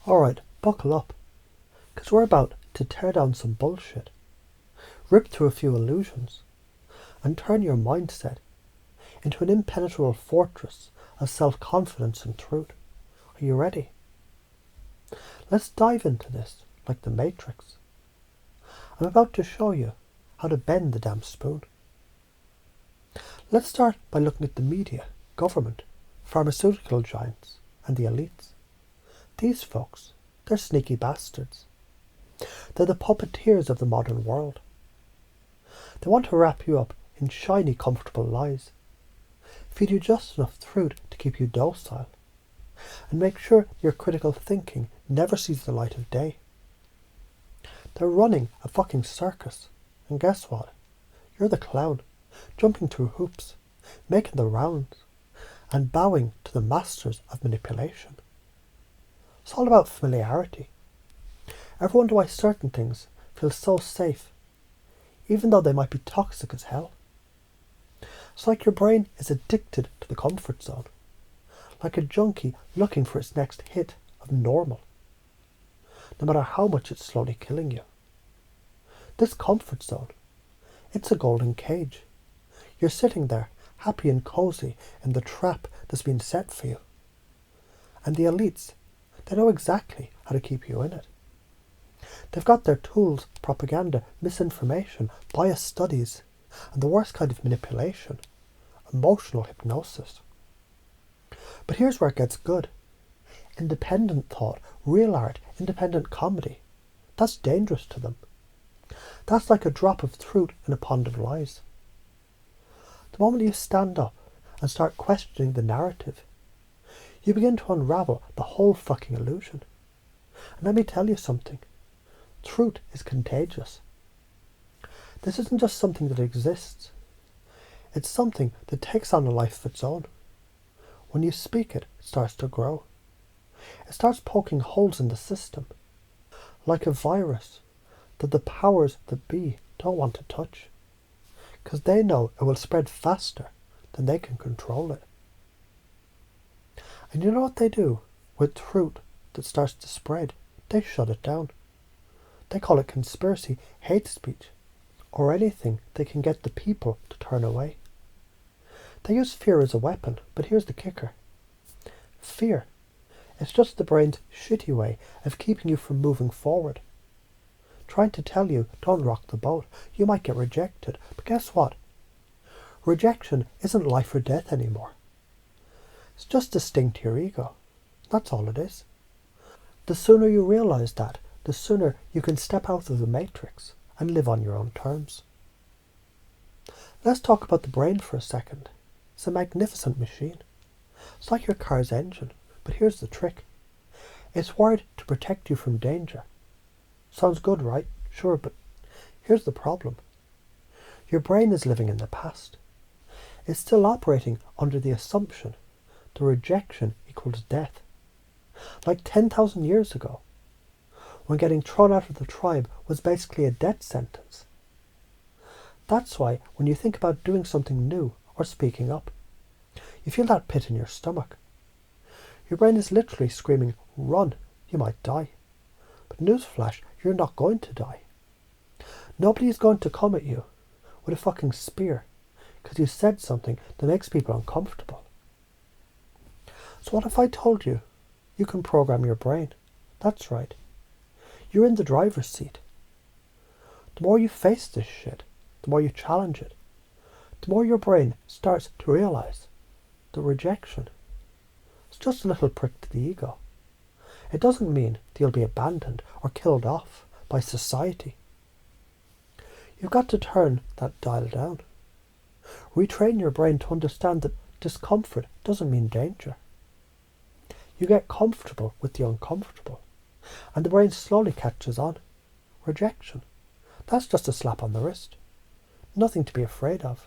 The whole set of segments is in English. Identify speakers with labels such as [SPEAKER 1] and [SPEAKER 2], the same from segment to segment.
[SPEAKER 1] Alright, buckle up, because we're about to tear down some bullshit, rip through a few illusions, and turn your mindset into an impenetrable fortress of self-confidence and truth. Are you ready? Let's dive into this like the Matrix. I'm about to show you how to bend the damn spoon. Let's start by looking at the media, government, pharmaceutical giants, and the elites. These folks, they're sneaky bastards. They're the puppeteers of the modern world. They want to wrap you up in shiny, comfortable lies, feed you just enough truth to keep you docile, and make sure your critical thinking never sees the light of day. They're running a fucking circus, and guess what? You're the clown, jumping through hoops, making the rounds, and bowing to the masters of manipulation. It's all about familiarity. Ever wonder why certain things feel so safe, even though they might be toxic as hell? It's like your brain is addicted to the comfort zone, like a junkie looking for its next hit of normal, no matter how much it's slowly killing you. This comfort zone, it's a golden cage. You're sitting there, happy and cozy in the trap that's been set for you. And the elites, they know exactly how to keep you in it. They've got their tools, propaganda, misinformation, bias studies, and the worst kind of manipulation, emotional hypnosis. But here's where it gets good. Independent thought, real art, independent comedy. That's dangerous to them. That's like a drop of truth in a pond of lies. The moment you stand up and start questioning the narrative, you begin to unravel the whole fucking illusion. And let me tell you something. Truth is contagious. This isn't just something that exists. It's something that takes on a life of its own. When you speak it, it starts to grow. It starts poking holes in the system, like a virus that the powers that be don't want to touch, because they know it will spread faster than they can control it. And you know what they do with truth that starts to spread? They shut it down. They call it conspiracy, hate speech, or anything they can get the people to turn away. They use fear as a weapon, but here's the kicker. Fear, it's just the brain's shitty way of keeping you from moving forward. Trying to tell you, don't rock the boat, you might get rejected. But guess what? Rejection isn't life or death anymore. It's just a sting to your ego. That's all it is. The sooner you realise that, the sooner you can step out of the matrix and live on your own terms. Let's talk about the brain for a second. It's a magnificent machine. It's like your car's engine, but here's the trick. It's wired to protect you from danger. Sounds good, right? Sure, but here's the problem. Your brain is living in the past. It's still operating under the assumption that rejection equals death. Like 10,000 years ago, when getting thrown out of the tribe was basically a death sentence. That's why when you think about doing something new or speaking up, you feel that pit in your stomach. Your brain is literally screaming, run, you might die. But newsflash, you're not going to die. Nobody is going to come at you with a fucking spear because you said something that makes people uncomfortable. So what if I told you you can program your brain? That's right. You're in the driver's seat. The more you face this shit, the more you challenge it, the more your brain starts to realise that rejection is just a little prick to the ego. It doesn't mean that you'll be abandoned or killed off by society. You've got to turn that dial down. Retrain your brain to understand that discomfort doesn't mean danger. You get comfortable with the uncomfortable, and the brain slowly catches on. Rejection, that's just a slap on the wrist. Nothing to be afraid of.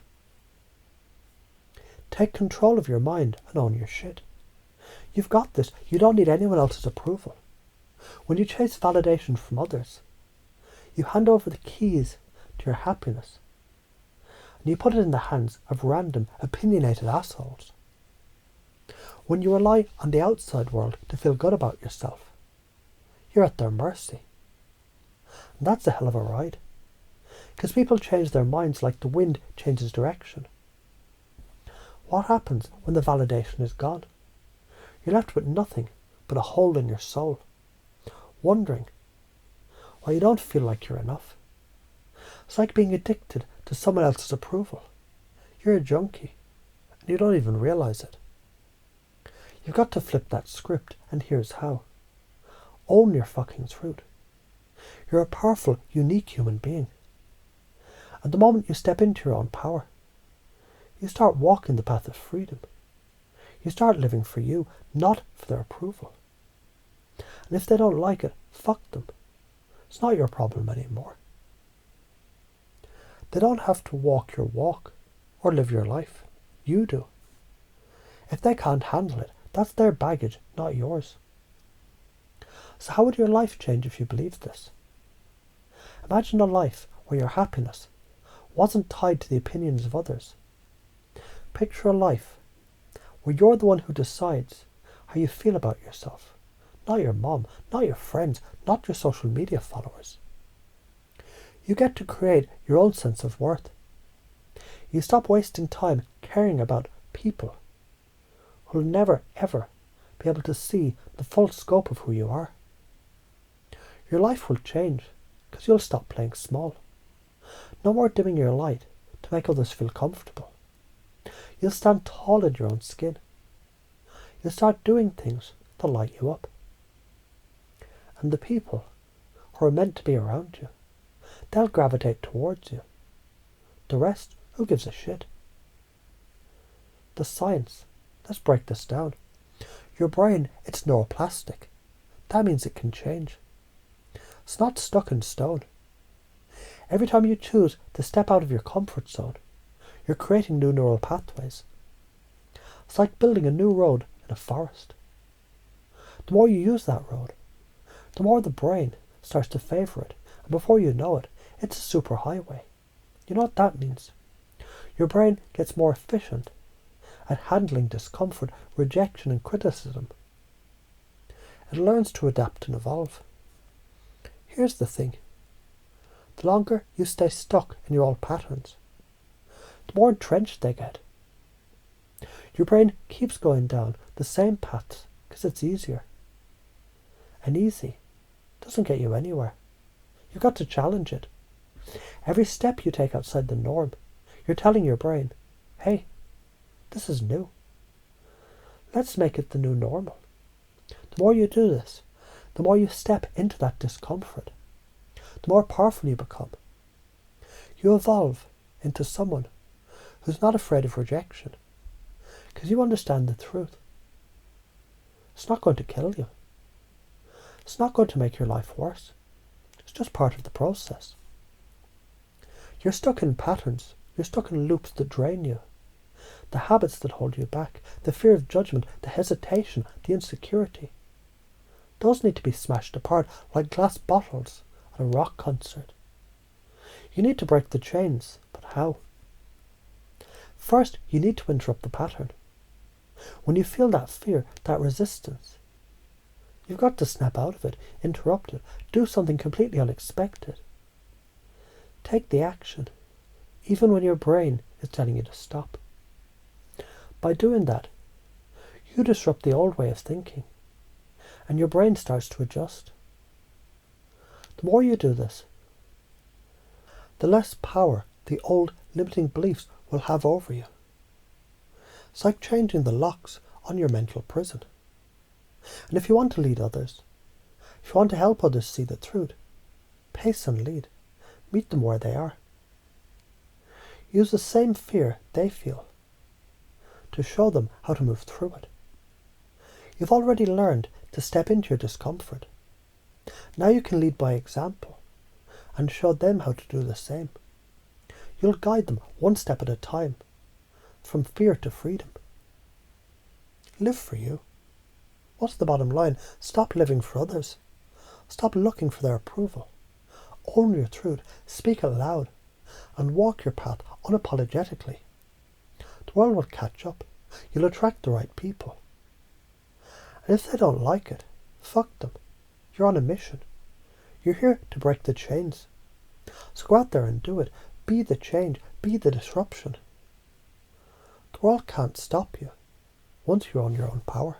[SPEAKER 1] Take control of your mind and own your shit. You've got this. You don't need anyone else's approval. When you chase validation from others, you hand over the keys to your happiness, and you put it in the hands of random, opinionated assholes. When you rely on the outside world to feel good about yourself, you're at their mercy. And that's a hell of a ride. Because people change their minds like the wind changes direction. What happens when the validation is gone? You're left with nothing but a hole in your soul, wondering why you don't feel like you're enough. It's like being addicted to someone else's approval. You're a junkie, and you don't even realize it. You've got to flip that script, and here's how. Own your fucking truth. You're a powerful, unique human being. And the moment you step into your own power, you start walking the path of freedom. You start living for you, not for their approval. And if they don't like it, fuck them. It's not your problem anymore. They don't have to walk your walk or live your life. You do. If they can't handle it, that's their baggage, not yours. So how would your life change if you believed this? Imagine a life where your happiness wasn't tied to the opinions of others. Picture a life where you're the one who decides how you feel about yourself. Not your mom, not your friends, not your social media followers. You get to create your own sense of worth. You stop wasting time caring about people who'll never, ever be able to see the full scope of who you are. Your life will change because you'll stop playing small. No more dimming your light to make others feel comfortable. You'll stand tall in your own skin. You'll start doing things that light you up. And the people who are meant to be around you, they'll gravitate towards you. The rest, who gives a shit? The science, let's break this down. Your brain, it's neuroplastic. That means it can change. It's not stuck in stone. Every time you choose to step out of your comfort zone, you're creating new neural pathways. It's like building a new road in a forest. The more you use that road, the more the brain starts to favour it, and before you know it, it's a superhighway. You know what that means? Your brain gets more efficient at handling discomfort, rejection and criticism. It learns to adapt and evolve. Here's the thing. The longer you stay stuck in your old patterns, the more entrenched they get. Your brain keeps going down the same paths because it's easier. And easy doesn't get you anywhere. You've got to challenge it. Every step you take outside the norm, you're telling your brain, hey, this is new. Let's make it the new normal. The more you do this, the more you step into that discomfort, the more powerful you become. You evolve into someone who's not afraid of rejection because you understand the truth. It's not going to kill you. It's not going to make your life worse. It's just part of the process. You're stuck in patterns. You're stuck in loops that drain you. The habits that hold you back, the fear of judgment, the hesitation, the insecurity. Those need to be smashed apart like glass bottles at a rock concert. You need to break the chains, but how? First, you need to interrupt the pattern. When you feel that fear, that resistance, you've got to snap out of it, interrupt it, do something completely unexpected. Take the action, even when your brain is telling you to stop. By doing that, you disrupt the old way of thinking, and your brain starts to adjust. The more you do this, the less power the old limiting beliefs will have over you. It's like changing the locks on your mental prison. And if you want to lead others, if you want to help others see the truth, pace and lead. Meet them where they are. Use the same fear they feel to show them how to move through it. You've already learned to step into your discomfort. Now you can lead by example and show them how to do the same. You'll guide them one step at a time, from fear to freedom. Live for you. What's the bottom line? Stop living for others. Stop looking for their approval. Own your truth, speak it loud, and walk your path unapologetically. The world will catch up. You'll attract the right people. And if they don't like it, fuck them. You're on a mission. You're here to break the chains. So go out there and do it. Be the change. Be the disruption. The world can't stop you once you're on your own power.